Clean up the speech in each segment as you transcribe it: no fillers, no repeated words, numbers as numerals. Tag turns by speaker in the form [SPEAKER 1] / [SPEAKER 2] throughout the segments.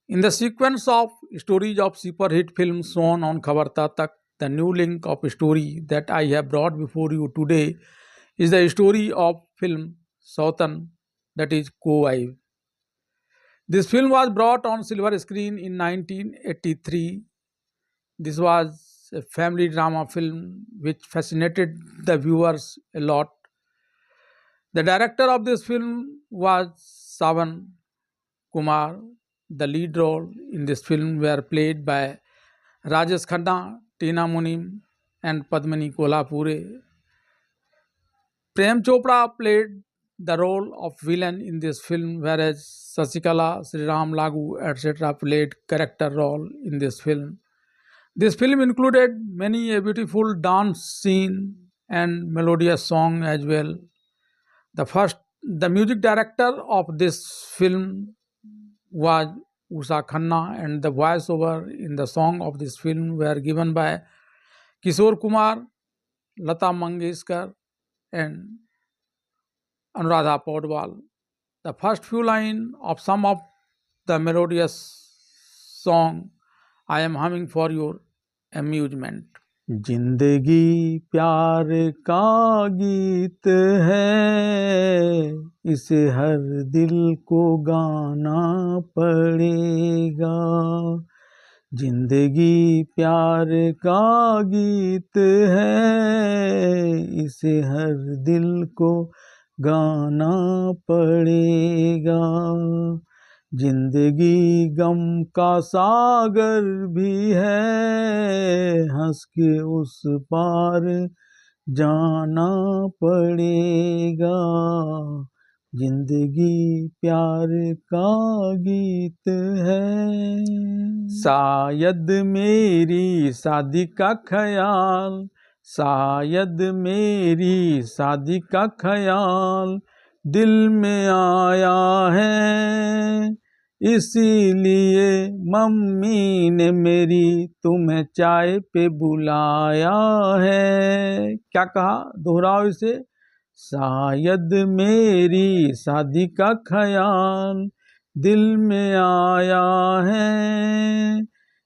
[SPEAKER 1] In the sequence of stories of superhit films shown on Khabar Tak, the new link of story that I have brought before you today is the story of film Sautan, that is Co-Wife. This film was brought on silver screen in 1983. This was a family drama film which fascinated the viewers a lot. The director of this film was Savan Kumar. The lead role in this film were played by Rajesh Khanna, Tina Munim, and Padmini Kolhapure. Prem Chopra played the role of villain in this film, whereas Sasikala, Sriram Lagu, etc. played character role in this film. This film included many a beautiful dance scene and melodious song as well. The music director of this film was Usha Khanna, and the voiceover in the song of this film were given by Kishore Kumar, Lata Mangeshkar, and Anuradha Podwal. The first few lines of some of the melodious song I am humming for your amusement. जिंदगी प्यार का गीत है, इसे हर दिल को गाना पड़ेगा। जिंदगी प्यार का गीत है, इसे हर दिल को गाना पड़ेगा। जिंदगी गम का सागर भी है, हंस के उस पार जाना पड़ेगा। जिंदगी प्यार का गीत है। शायद मेरी शादी का ख्याल, शायद मेरी शादी का ख्याल दिल में आया है, इसीलिए मम्मी ने मेरी तुम्हें चाय पे बुलाया है। क्या कहा, दोहराओ इसे। शायद मेरी शादी का ख्याल दिल में आया है,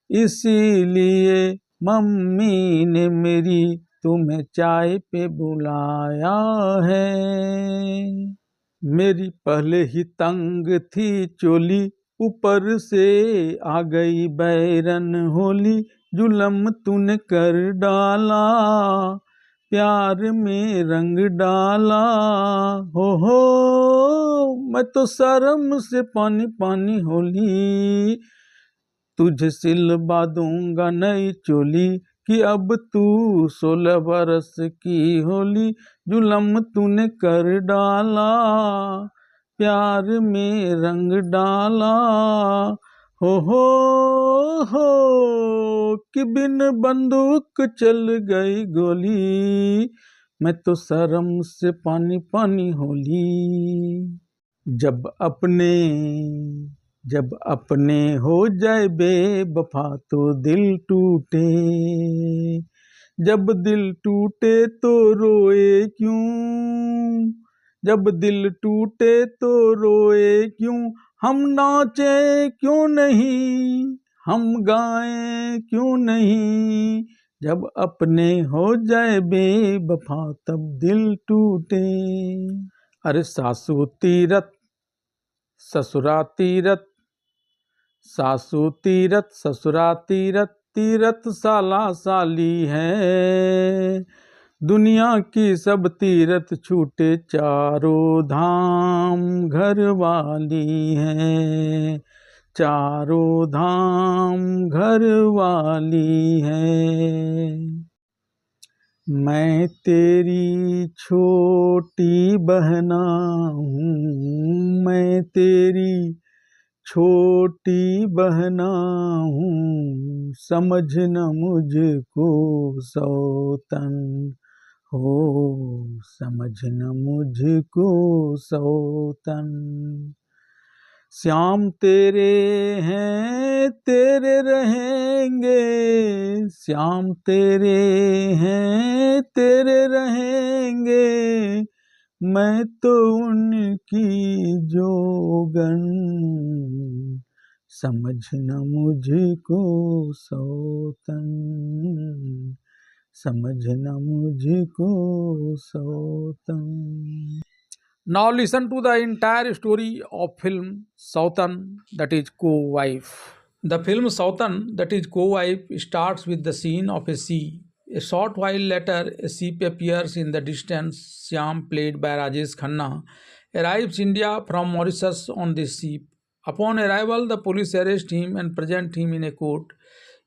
[SPEAKER 1] इसीलिए मम्मी ने मेरी तुम्हें चाय पे बुलाया है। मेरी पहले ही तंग थी चोली, ऊपर से आ गई बैरन होली। जुलम तूने कर डाला, प्यार में रंग डाला। हो मैं तो शर्म से पानी पानी होली। तुझे सिलवा दूंगा नई चोली, कि अब तू 16 बरस की होली। जुलम तूने कर डाला, प्यार में रंग डाला। हो कि बिन बंदूक चल गई गोली। मैं तो शर्म से पानी पानी होली। जब अपने हो जाए बेवफा तो दिल टूटे। जब दिल टूटे तो रोए क्यों, जब दिल टूटे तो रोए क्यों। हम नाचे क्यों नहीं, हम गाएं क्यों नहीं। जब अपने हो जाए बेवफा तब दिल टूटे। अरे सासू तीरथ ससुरा तीरथ, सासू तीरथ ससुरा तीरथ, तीरथ साला साली है। दुनिया की सब तीरथ छूटे, चारों धाम घर वाली है। चारों धाम घर वाली है। मैं तेरी छोटी बहना हूँ, मैं तेरी छोटी बहना हूँ। समझना मुझको सौतन हो, समझना मुझको सौतन। श्याम तेरे हैं तेरे रहेंगे, श्याम तेरे हैं तेरे रहेंगे। मैं तो उनकी जोगन समझना मुझको सौतन, समझना मुझको सौतन. Now listen to the entire story of film Sautan, that is Co-Wife. The film Sautan, that is Co-Wife, starts with the scene of a sea. A short while later, a ship appears in the distance. Shyam, played by Rajesh Khanna, arrives India from Mauritius on this ship. Upon arrival, the police arrest him and present him in a court.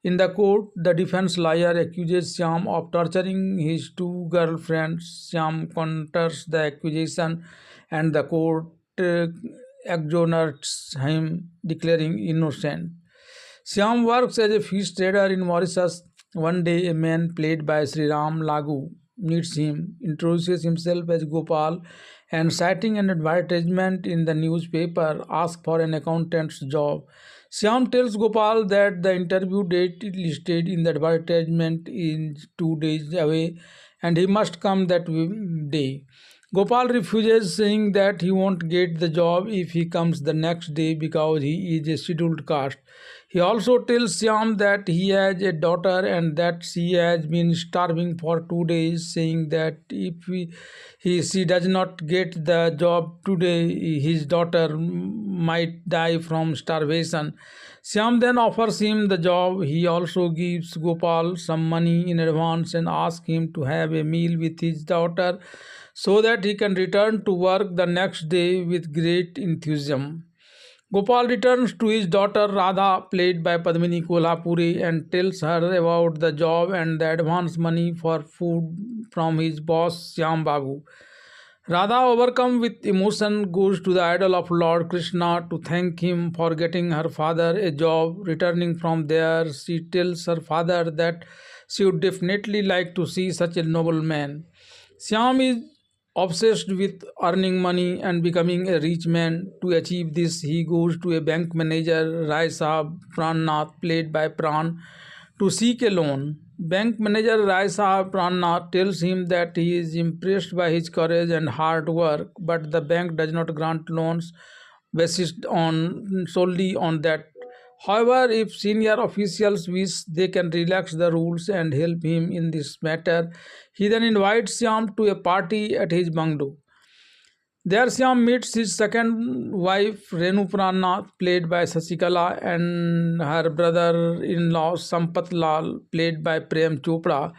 [SPEAKER 1] In the court, the defense lawyer accuses Shyam of torturing his two girlfriends. Shyam counters the accusation and the court exonerates him, declaring innocent. Shyam works as a fish trader in Mauritius. One day, a man played by Sri Ram Lagu meets him, introduces himself as Gopal, and citing an advertisement in the newspaper, asks for an accountant's job. Shyam tells Gopal that the interview date listed in the advertisement is 2 days away and he must come that day. Gopal refuses, saying that he won't get the job if he comes the next day because he is a scheduled caste. He also tells Shyam that he has a daughter and that she has been starving for 2 days, saying that if she does not get the job today, his daughter might die from starvation. Shyam then offers him the job. He also gives Gopal some money in advance and asks him to have a meal with his daughter so that he can return to work the next day with great enthusiasm. Gopal returns to his daughter Radha, played by Padmini Kolhapuri, and tells her about the job and the advance money for food from his boss Shyam Babu. Radha, overcome with emotion, goes to the idol of Lord Krishna to thank him for getting her father a job. Returning from there, she tells her father that she would definitely like to see such a noble man. Shyam is obsessed with earning money and becoming a rich man. To achieve this, he goes to a bank manager, Rai Sahab Prannath, played by Pran, to seek a loan. Bank manager Rai Sahab Prannath tells him that he is impressed by his courage and hard work, but the bank does not grant loans based on solely on that. However, if senior officials wish, they can relax the rules and help him in this matter. He then invites Shyam to a party at his bungalow. There, Shyam meets his second wife, Renu Prannath, played by Sasikala, and her brother-in-law, Sampat Lal, played by Prem Chopra.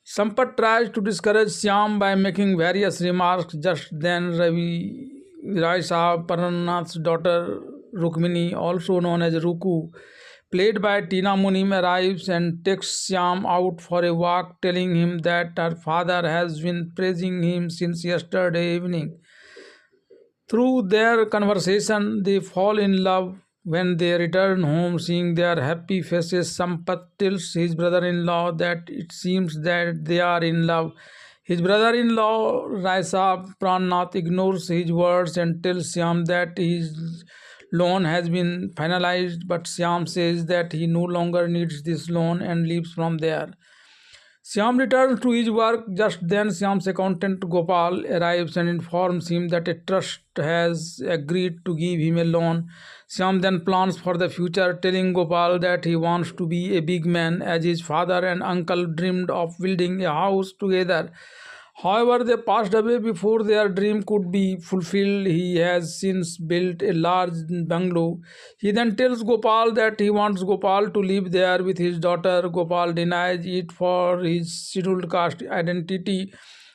[SPEAKER 1] Sampat tries to discourage Shyam by making various remarks. Just then, Rai Sahab Prannath's daughter, Rukmini, also known as Ruku, played by Tina Munim, arrives and takes Shyam out for a walk, telling him that her father has been praising him since yesterday evening. Through their conversation, they fall in love. When they return home, seeing their happy faces, Sampat tells his brother-in-law that it seems that they are in love. His brother-in-law, Raisa Prannath, ignores his words and tells Shyam that his loan has been finalized, but Shyam says that he no longer needs this loan and leaves from there. Shyam returns to his work. Just then, Shyam's accountant Gopal arrives and informs him that a trust has agreed to give him a loan. Shyam then plans for the future, telling Gopal that he wants to be a big man as his father and uncle dreamed of building a house together. However, they passed away before their dream could be fulfilled. He has since built a large bungalow. He then tells Gopal that he wants Gopal to live there with his daughter. Gopal denies it for his scheduled caste identity,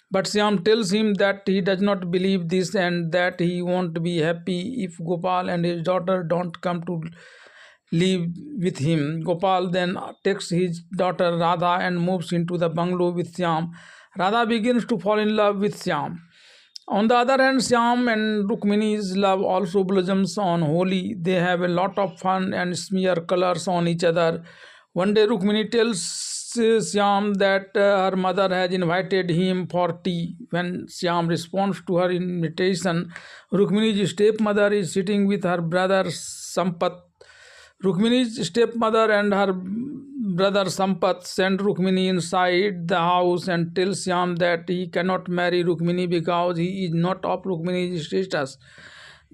[SPEAKER 1] but Shyam tells him that he does not believe this and that he won't be happy if Gopal and his daughter don't come to live with him. Gopal then takes his daughter Radha and moves into the bungalow with Shyam. Radha begins to fall in love with Shyam. On the other hand, Shyam and Rukmini's love also blossoms on Holi. They have a lot of fun and smear colors on each other. One day, Rukmini tells Shyam that her mother has invited him for tea. When Shyam responds to her invitation, Rukmini's stepmother is sitting with her brother Sampat. Rukmini's stepmother and her brother Sampat send Rukmini inside the house and tells Shyam that he cannot marry Rukmini because he is not of Rukmini's status.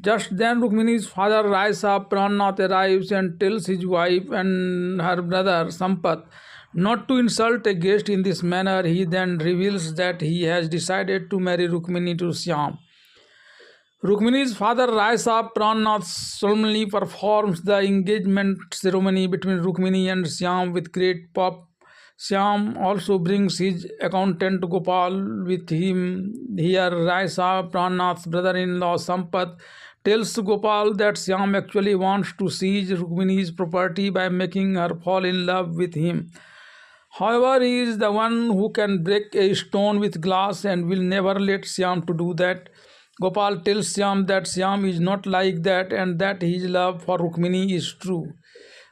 [SPEAKER 1] Just then Rukmini's father Raisa Prannath arrives and tells his wife and her brother Sampat not to insult a guest in this manner. He then reveals that he has decided to marry Rukmini to Syam. Rukmini's father Raisa Prannath solemnly performs the engagement ceremony between Rukmini and Syam with great pomp. Syam also brings his accountant Gopal with him. Here, Raisa Prannath's brother-in-law Sampat tells Gopal that Syam actually wants to seize Rukmini's property by making her fall in love with him. However, he is the one who can break a stone with glass and will never let Syam to do that. Gopal tells Syam that Syam is not like that and that his love for Rukmini is true.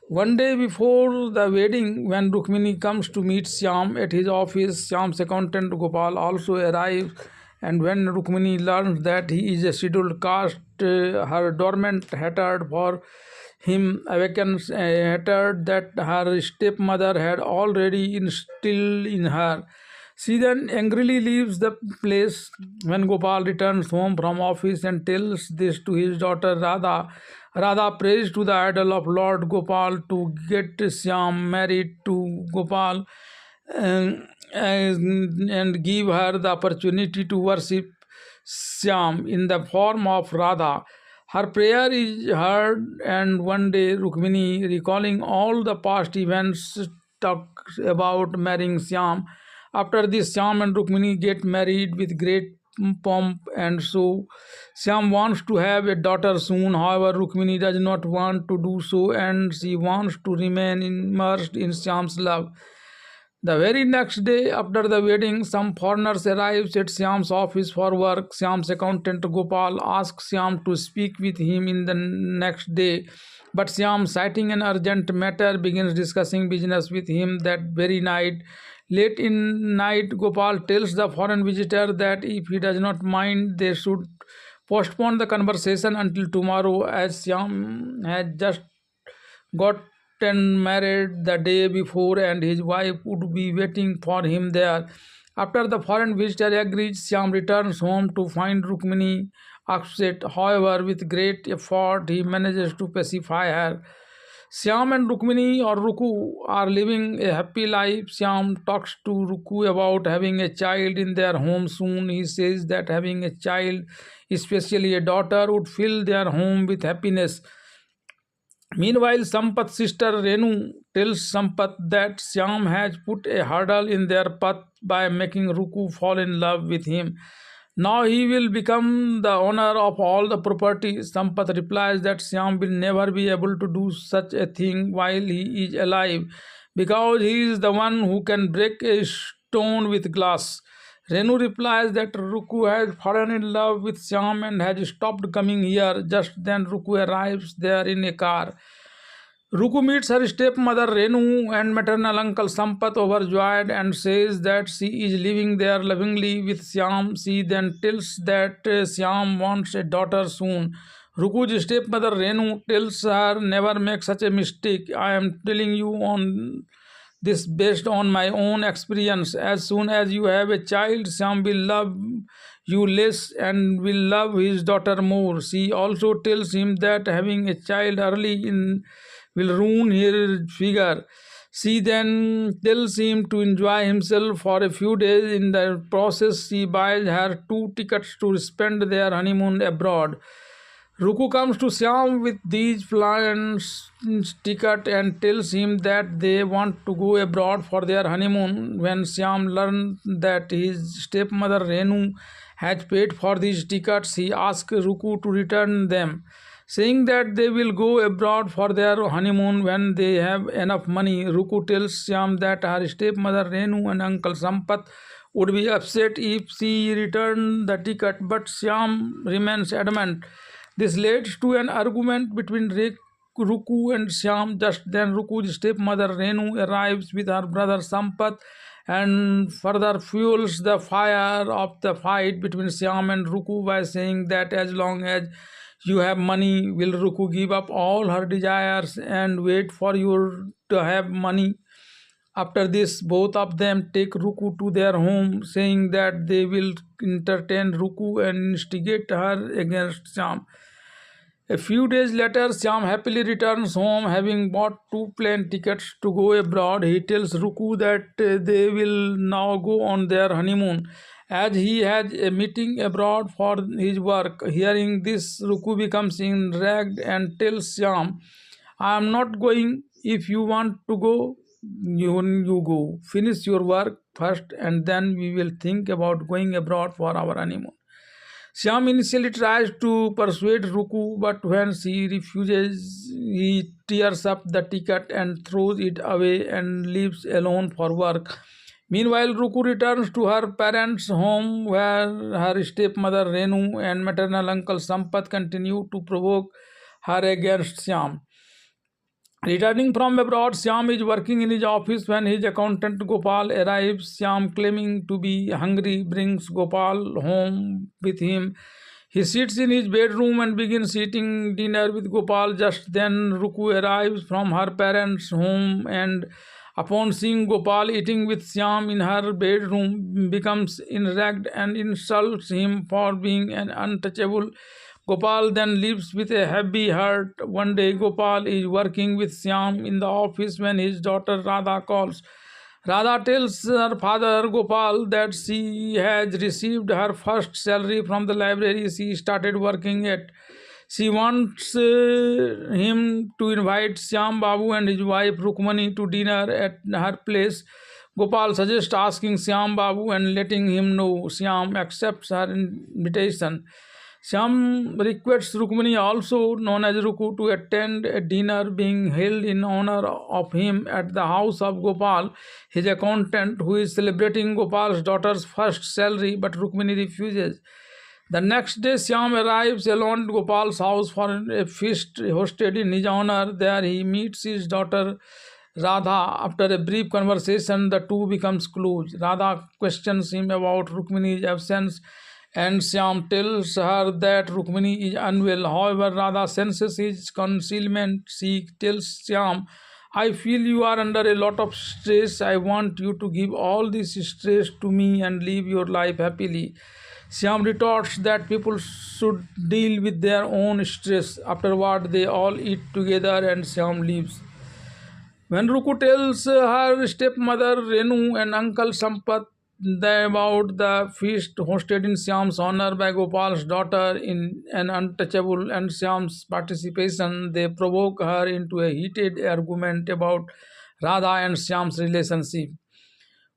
[SPEAKER 1] One day before the wedding, when Rukmini comes to meet Syam at his office, Syam's accountant Gopal also arrives, and when Rukmini learns that he is a scheduled caste, her dormant hatred for him awakens a hatred that her stepmother had already instilled in her. She then angrily leaves the place. When Gopal returns home from office and tells this to his daughter Radha, Radha prays to the idol of Lord Gopal to get Syam married to Gopal and give her the opportunity to worship Syam in the form of Radha. Her prayer is heard, and one day Rukmini, recalling all the past events, talks about marrying Syam. After this, Syam and Rukmini get married with great pomp, and so Syam wants to have a daughter soon. However, Rukmini does not want to do so, and she wants to remain immersed in Syam's love. The very next day after the wedding, some foreigners arrives at Syam's office for work. Syam's accountant Gopal asks Syam to speak with him in the next day, but Syam, citing an urgent matter, begins discussing business with him that very night. Late in night, Gopal tells the foreign visitor that if he does not mind, they should postpone the conversation until tomorrow, as Syam had just gotten married the day before and his wife would be waiting for him there. After the foreign visitor agrees, Syam returns home to find Rukmini upset. However, with great effort, he manages to pacify her. Syam and Rukmini or Ruku are living a happy life. Syam talks to Ruku about having a child in their home soon. He says that having a child, especially a daughter, would fill their home with happiness. Meanwhile, Sampat's sister Renu tells Sampat that Syam has put a hurdle in their path by making Ruku fall in love with him. Now he will become the owner of all the property. Sampat replies that Syam will never be able to do such a thing while he is alive because he is the one who can break a stone with glass. Renu replies that Ruku has fallen in love with Syam and has stopped coming here. Just then Ruku arrives there in a car. Ruku meets her stepmother Renu and maternal uncle Sampat overjoyed and says that she is living there lovingly with Syam. She then tells that Syam wants a daughter soon. Ruku's stepmother Renu tells her, never make such a mistake. I am telling you on this based on my own experience. As soon as you have a child, Syam will love you less and will love his daughter more. She also tells him that having a child early in will ruin her figure. She then tells him to enjoy himself for a few days. In the process, she buys her 2 tickets to spend their honeymoon abroad. Ruku comes to Syam with these plans ticket and tells him that they want to go abroad for their honeymoon. When Syam learns that his stepmother Renu has paid for these tickets, he asks Ruku to return them, saying that they will go abroad for their honeymoon when they have enough money. Ruku tells Syam that her stepmother Renu and uncle Sampat would be upset if she returned the ticket, but Syam remains adamant. This leads to an argument between Ruku and Syam. Just then Ruku's stepmother Renu arrives with her brother Sampat and further fuels the fire of the fight between Syam and Ruku by saying that as long as you have money, will Ruku give up all her desires and wait for you to have money? After this, both of them take Ruku to their home, saying that they will entertain Ruku and instigate her against Syam. A few days later, Syam happily returns home having bought 2 plane tickets to go abroad. He tells Ruku that they will now go on their honeymoon as he has a meeting abroad for his work. Hearing this, Ruku becomes enraged and tells Syam, I am not going. If you want to go, you go. Finish your work first and then we will think about going abroad for our honeymoon. Shyam initially tries to persuade Ruku, but when she refuses, he tears up the ticket and throws it away and leaves alone for work. Meanwhile, Ruku returns to her parents' home where her stepmother Renu and maternal uncle Sampath continue to provoke her against Shyam. Returning from abroad, Syam is working in his office when his accountant Gopal arrives. Syam, claiming to be hungry, brings Gopal home with him. He sits in his bedroom and begins eating dinner with Gopal. Just then, Ruku arrives from her parents' home and, upon seeing Gopal eating with Syam in her bedroom, becomes enraged and insults him for being an untouchable. Gopal then leaves with a heavy heart. One day, Gopal is working with Syam in the office when his daughter Radha calls. Radha tells her father Gopal that she has received her first salary from the library she started working at. She wants him to invite Syam Babu and his wife Rukmani to dinner at her place. Gopal suggests asking Syam Babu and letting him know. Syam accepts her invitation. Syam requests Rukmini, also known as Ruku, to attend a dinner being held in honor of him at the house of Gopal, his accountant, who is celebrating Gopal's daughter's first salary, but Rukmini refuses. The next day, Syam arrives alone at Gopal's house for a feast hosted in his honor. There he meets his daughter Radha. After a brief conversation, the two becomes close. Radha questions him about Rukmini's absence and Syam tells her that Rukmini is unwell. However, Radha senses his concealment. She tells Syam, I feel you are under a lot of stress. I want you to give all this stress to me and live your life happily. Syam retorts that people should deal with their own stress. Afterward, they all eat together and Syam leaves. When Ruku tells her stepmother Renu and uncle Sampath about the feast hosted in Syam's honor by Gopal's daughter in an untouchable and Syam's participation, they provoke her into a heated argument about Radha and Syam's relationship.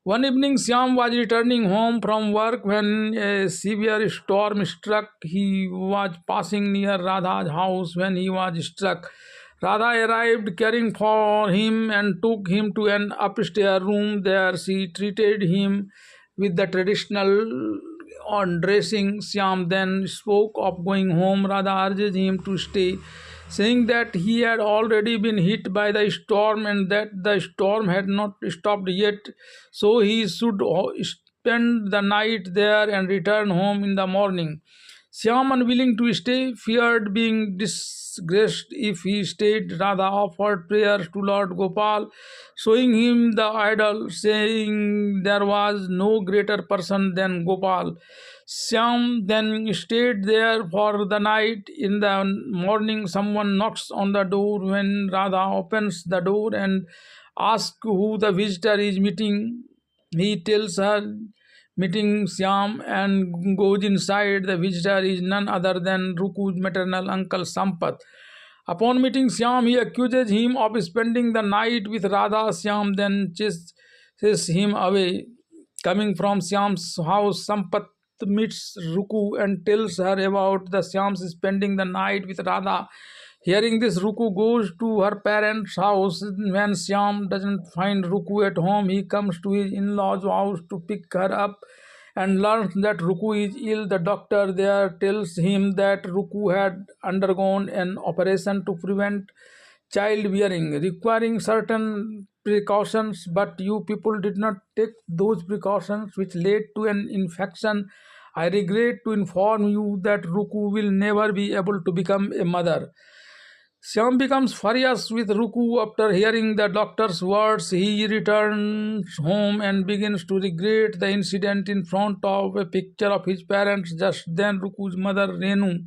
[SPEAKER 1] One evening, Syam was returning home from work when a severe storm struck. He was passing near Radha's house when he was struck. Radha arrived caring for him and took him to an upstairs room. There she treated him with the traditional undressing. Syam then spoke of going home. Radha urged him to stay, saying that he had already been hit by the storm and that the storm had not stopped yet, so he should spend the night there and return home in the morning. Syam, unwilling to stay, feared being disgraced if he stayed. Radha offered prayers to Lord Gopal, showing him the idol, saying there was no greater person than Gopal. Syam then stayed there for the night. In the morning, someone knocks on the door. When Radha opens the door and asks who the visitor is meeting, he tells her meeting Syam and goes inside. The visitor is none other than Ruku's maternal uncle Sampath. Upon meeting Syam, he accuses him of spending the night with Radha. Syam then chases him away. Coming from Syam's house, Sampath meets Ruku and tells her about the Syam's spending the night with Radha. Hearing this, Ruku goes to her parents' house. When Syam doesn't find Ruku at home, he comes to his in-laws' house to pick her up and learns that Ruku is ill. The doctor there tells him that Ruku had undergone an operation to prevent childbearing, requiring certain precautions, but you people did not take those precautions, which led to an infection. I regret to inform you that Ruku will never be able to become a mother. Syam becomes furious with Ruku after hearing the doctor's words. He returns home and begins to regret the incident in front of a picture of his parents. Just then, Ruku's mother Renu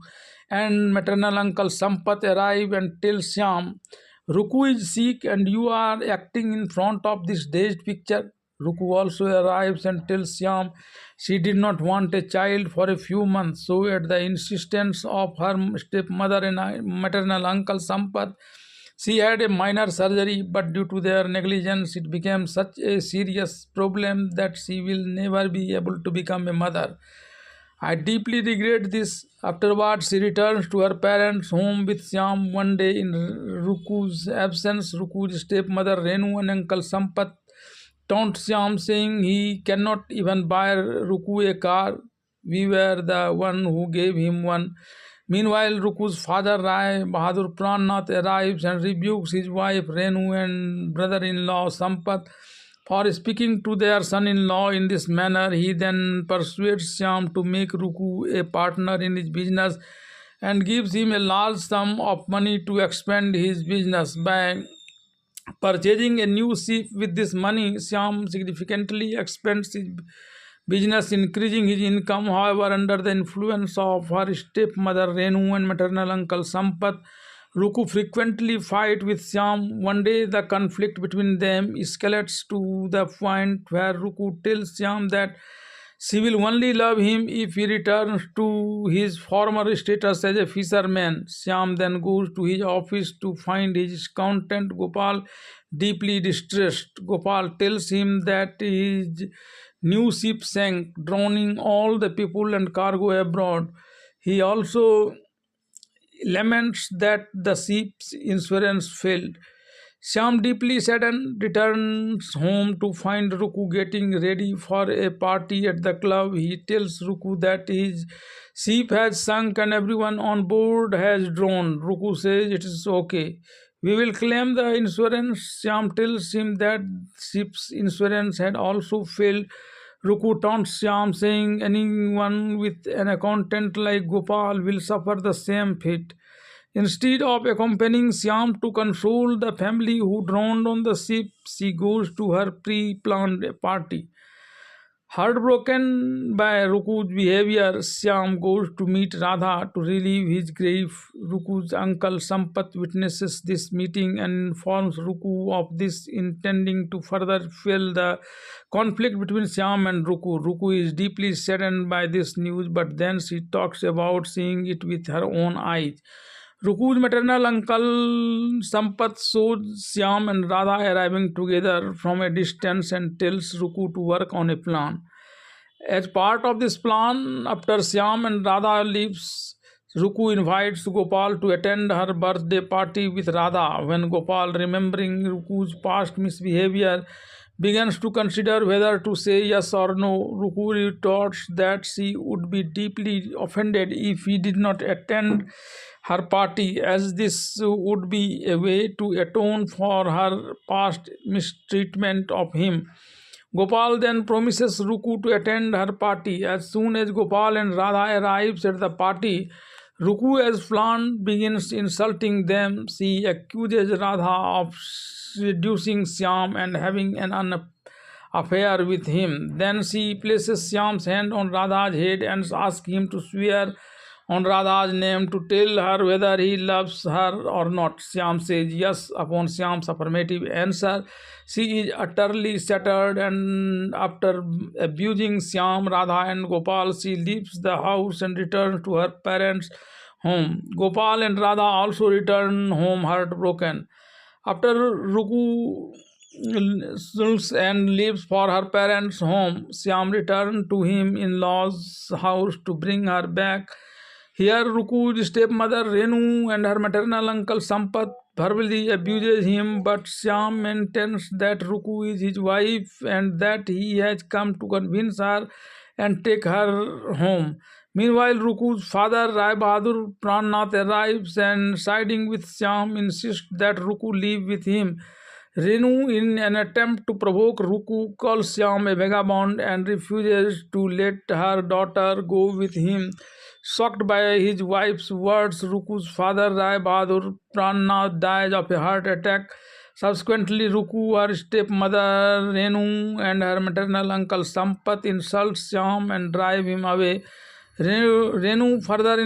[SPEAKER 1] and maternal uncle Sampath arrive and tell Shyam, Ruku is sick and you are acting in front of this dazed picture. Ruku also arrives and tells Shyam she did not want a child for a few months, so at the insistence of her stepmother and maternal uncle Sampath, she had a minor surgery, but due to their negligence, it became such a serious problem that she will never be able to become a mother. I deeply regret this. Afterwards, she returns to her parents' home with Shyam one day in Ruku's absence. Ruku's stepmother Renu and uncle Sampath taunt Shyam, saying he cannot even buy Ruku a car. We were the one who gave him one. Meanwhile, Ruku's father Rai Bahadur Prannath arrives and rebukes his wife Renu and brother-in-law Sampath for speaking to their son-in-law in this manner. He then persuades Shyam to make Ruku a partner in his business and gives him a large sum of money to expand his business. By purchasing a new ship with this money, Shyam significantly expands his business, increasing his income. However, under the influence of her stepmother Renu and maternal uncle Sampath, Ruku frequently fight with Shyam. One day, the conflict between them escalates to the point where Ruku tells Shyam that she will only love him if he returns to his former status as a fisherman. Shyam then goes to his office to find his accountant Gopal deeply distressed. Gopal tells him that his new ship sank, drowning all the people and cargo abroad. He also laments that the ship's insurance failed. Shyam, deeply saddened, returns home to find Ruku getting ready for a party at the club. He tells Ruku that his ship has sunk and everyone on board has drowned. Ruku says it is okay. We will claim the insurance. Shyam tells him that ship's insurance had also failed. Ruku taunts Shyam, saying anyone with an accountant like Gopal will suffer the same fate. Instead of accompanying Shyam to console the family who drowned on the ship, she goes to her pre-planned party. Heartbroken by Ruku's behavior, Shyam goes to meet Radha to relieve his grief. Ruku's uncle Sampath witnesses this meeting and informs Ruku of this, intending to further fuel the conflict between Shyam and Ruku. Ruku is deeply saddened by this news, but then she talks about seeing it with her own eyes. Ruku's maternal uncle Sampath shows Shyam and Radha arriving together from a distance and tells Ruku to work on a plan. As part of this plan, after Shyam and Radha leaves, Ruku invites Gopal to attend her birthday party with Radha. When Gopal, remembering Ruku's past misbehavior, begins to consider whether to say yes or no, Ruku retorts that she would be deeply offended if he did not attend her party, as this would be a way to atone for her past mistreatment of him. Gopal then promises Ruku to attend her party. As soon as Gopal and Radha arrives at the party, Ruku, as planned, begins insulting them. She accuses Radha of seducing Shyam and having an affair with him. Then she places Shyam's hand on Radha's head and asks him to swear on Radha's name to tell her whether he loves her or not. Shyam says yes. Upon Shyam's affirmative answer, she is utterly shattered, and after abusing Shyam, Radha and Gopal, she leaves the house and returns to her parents' home. Gopal and Radha also return home heartbroken. After Ruku and leaves for her parents' home, Shyam returned to him in-laws' house to bring her back. Here, Ruku's stepmother Renu and her maternal uncle Sampath verbally abuses him, but Shyam maintains that Ruku is his wife and that he has come to convince her and take her home. Meanwhile, Ruku's father Rai Bahadur Prannath arrives and, siding with Shyam, insists that Ruku live with him. Renu, in an attempt to provoke Ruku, calls Shyam a vagabond and refuses to let her daughter go with him. Shocked by his wife's words, Ruku's father Rai Bahadur Prannath dies of a heart attack. Subsequently, Ruku, her stepmother Renu, and her maternal uncle Sampath insult Shyam and drive him away. Renu further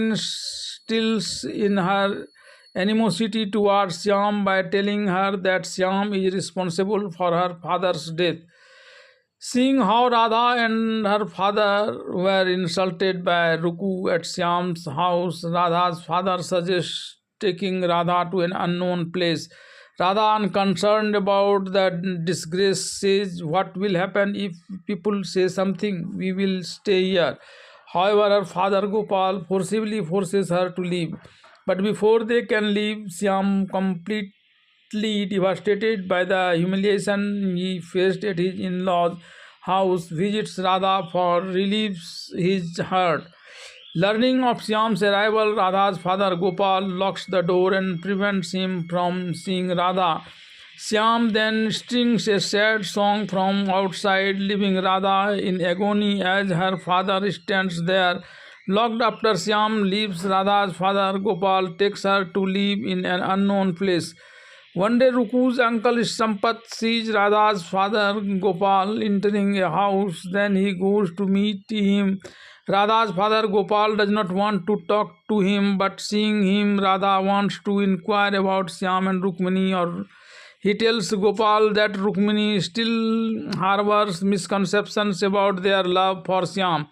[SPEAKER 1] instills in her animosity towards Shyam by telling her that Shyam is responsible for her father's death. Seeing how Radha and her father were insulted by Ruku at Shyam's house, Radha's father suggests taking Radha to an unknown place. Radha, unconcerned about the disgrace, says, "What will happen if people say something? We will stay here." However, her father Gopal forcibly forces her to leave. But before they can leave, Shyam, completely devastated by the humiliation he faced at his in-laws' house, visits Radha for relieves his hurt. Learning of Shyam's arrival, Radha's father Gopal locks the door and prevents him from seeing Radha. Shyam then strings a sad song from outside, leaving Radha in agony as her father stands there. Locked after Shyam leaves, Radha's father Gopal takes her to live in an unknown place. One day, Ruku's uncle Sampat sees Radha's father Gopal entering a house. Then he goes to meet him. Radha's father Gopal does not want to talk to him, but seeing him, Radha wants to inquire about Shyam and Rukmini. Or he tells Gopal that Rukmini still harbors misconceptions about their love for Shyam.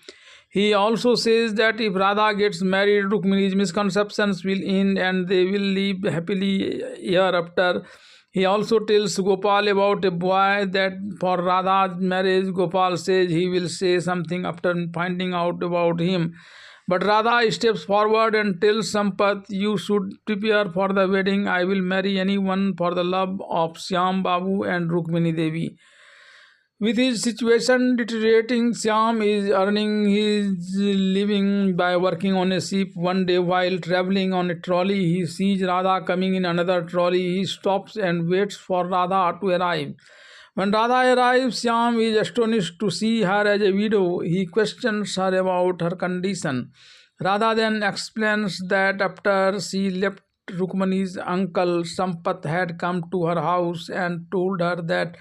[SPEAKER 1] He also says that if Radha gets married, Rukmini's misconceptions will end and they will live happily hereafter. He also tells Gopal about a boy that for Radha's marriage, Gopal says he will say something after finding out about him. But Radha steps forward and tells Sampat, "You should prepare for the wedding. I will marry anyone for the love of Shyam Babu and Rukmini Devi." With his situation deteriorating, Shyam is earning his living by working on a ship. One day, while traveling on a trolley, he sees Radha coming in another trolley. He stops and waits for Radha to arrive. When Radha arrives, Shyam is astonished to see her as a widow. He questions her about her condition. Radha then explains that after she left, Rukmani's uncle Sampat had come to her house and told her that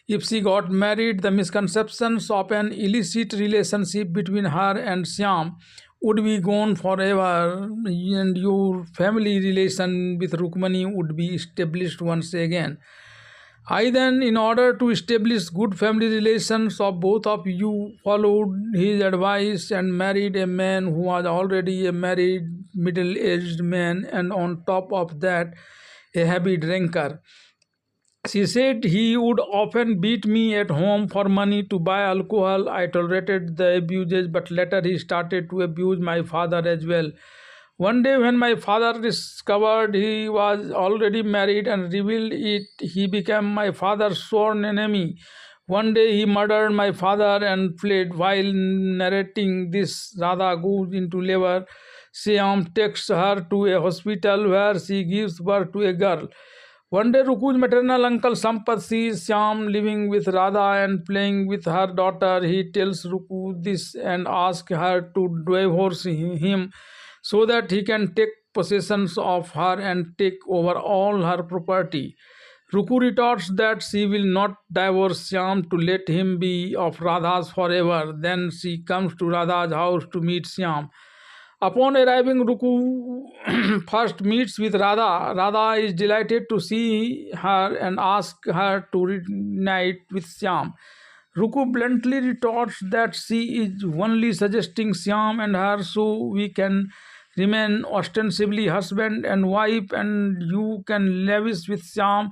[SPEAKER 1] if she got married, the misconceptions of an illicit relationship between her and Shyam would be gone forever, and your family relation with Rukmani would be established once again. I then, in order to establish good family relations of both of you, followed his advice and married a man who was already a married middle-aged man, and on top of that, a heavy drinker. She said he would often beat me at home for money to buy alcohol. I tolerated the abuses, but later he started to abuse my father as well. One day, when my father discovered he was already married and revealed it, he became my father's sworn enemy. One day, he murdered my father and fled. While narrating this, Radha goes into labor. Shyam takes her to a hospital where she gives birth to a girl. One day, Ruku's maternal uncle Sampat sees Shyam living with Radha and playing with her daughter. He tells Ruku this and asks her to divorce him so that he can take possession of her and take over all her property. Ruku retorts that she will not divorce Shyam to let him be of Radha's forever. Then she comes to Radha's house to meet Shyam. Upon arriving, Ruku first meets with Radha. Radha is delighted to see her and asks her to reunite with Shyam. Ruku bluntly retorts that she is only suggesting Shyam and her so we can remain ostensibly husband and wife and you can lavish with Shyam,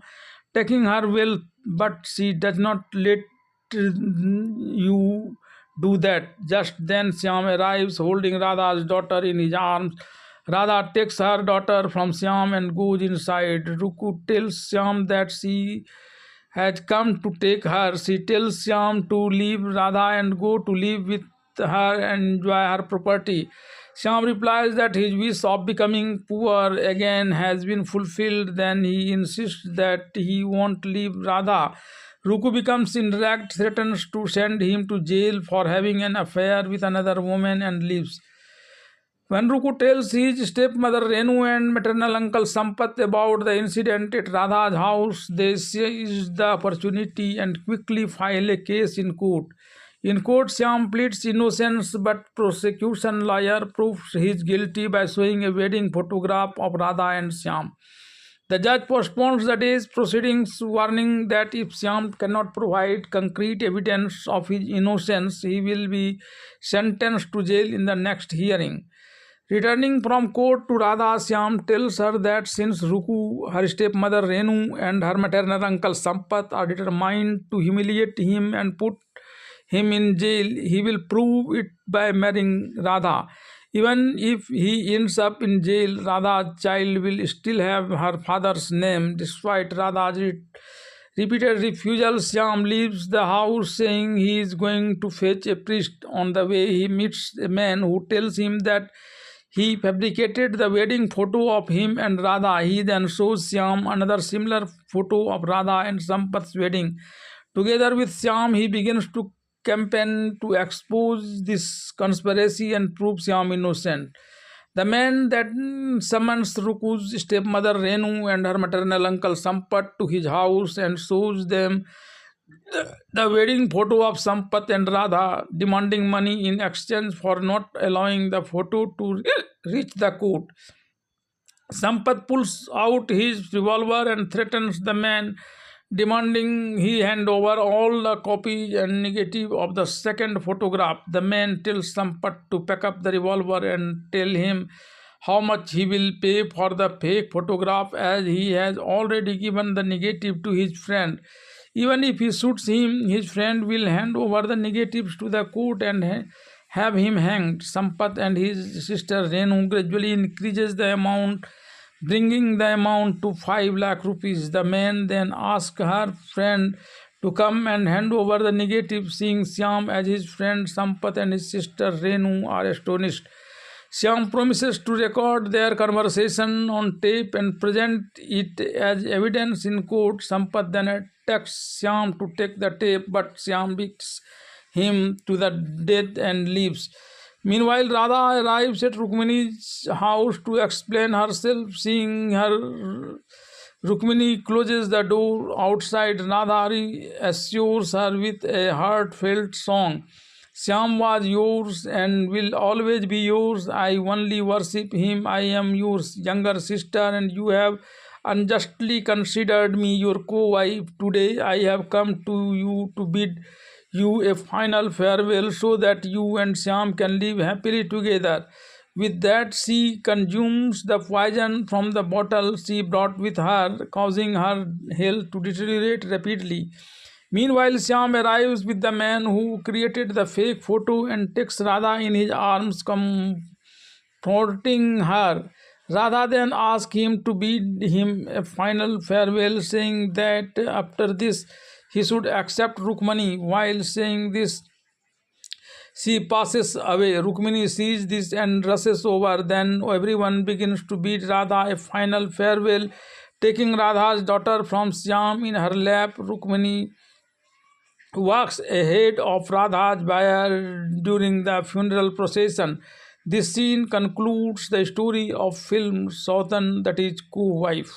[SPEAKER 1] taking her wealth, but she does not let you do that. Just then Shyam arrives holding Radha's daughter in his arms. Radha takes her daughter from Shyam and goes inside. Ruku tells Shyam that she has come to take her. She tells Shyam to leave Radha and go to live with her and enjoy her property. Shyam replies that his wish of becoming poor again has been fulfilled. Then he insists that he won't leave Radha. Ruku becomes enraged, threatens to send him to jail for having an affair with another woman and leaves. When Ruku tells his stepmother Renu and maternal uncle Sampat about the incident at Radha's house, they seize the opportunity and quickly file a case in court. In court, Shyam pleads innocence, but prosecution lawyer proves he is guilty by showing a wedding photograph of Radha and Shyam. The judge postpones the day's proceedings, warning that if Shyam cannot provide concrete evidence of his innocence, he will be sentenced to jail in the next hearing. Returning from court to Radha, Shyam tells her that since Ruku, her stepmother Renu, and her maternal uncle Sampat are determined to humiliate him and put him in jail, he will prove it by marrying Radha. Even if he ends up in jail, Radha's child will still have her father's name. Despite Radha's repeated refusal, Shyam leaves the house saying he is going to fetch a priest. On the way, he meets a man who tells him that he fabricated the wedding photo of him and Radha. He then shows Shyam another similar photo of Radha and Sampat's wedding. Together with Shyam, he begins to campaign to expose this conspiracy and prove Shyam innocent. The man then summons Ruku's stepmother Renu and her maternal uncle Sampat to his house and shows them the wedding photo of Sampat and Radha, demanding money in exchange for not allowing the photo to reach the court. Sampat pulls out his revolver and threatens the man, demanding he hand over all the copies and negative of the second photograph. The man tells Sampat to pack up the revolver and tell him how much he will pay for the fake photograph, as he has already given the negative to his friend. Even if he shoots him, his friend will hand over the negatives to the court and have him hanged. Sampat and his sister Renu gradually increases the amount, bringing the amount to 5 lakh rupees. The man then asks her friend to come and hand over the negative. Seeing Shyam as his friend, Sampat and his sister Renu are astonished. Shyam promises to record their conversation on tape and present it as evidence in court. Sampat then attacks Shyam to take the tape, but Shyam beats him to the death and leaves. Meanwhile, Radha arrives at Rukmini's house to explain herself. Seeing her, Rukmini closes the door outside. Radha assures her with a heartfelt song, Shyam was yours and will always be yours. I only worship him. I am your younger sister, and you have unjustly considered me your co-wife. Today I have come to you to bid you a final farewell so that you and Shyam can live happily together. With that, she consumes the poison from the bottle she brought with her, causing her health to deteriorate rapidly. Meanwhile, Shyam arrives with the man who created the fake photo and takes Radha in his arms, comforting her. Radha then asks him to bid him a final farewell, saying that after this he should accept Rukmini. While saying this, she passes away. Rukmini sees this and rushes over. Then everyone begins to bid Radha a final farewell, taking Radha's daughter from Shyam in her lap. Rukmini walks ahead of Radha's bier during the funeral procession. This scene concludes the story of film Sautan, that is, co-wife.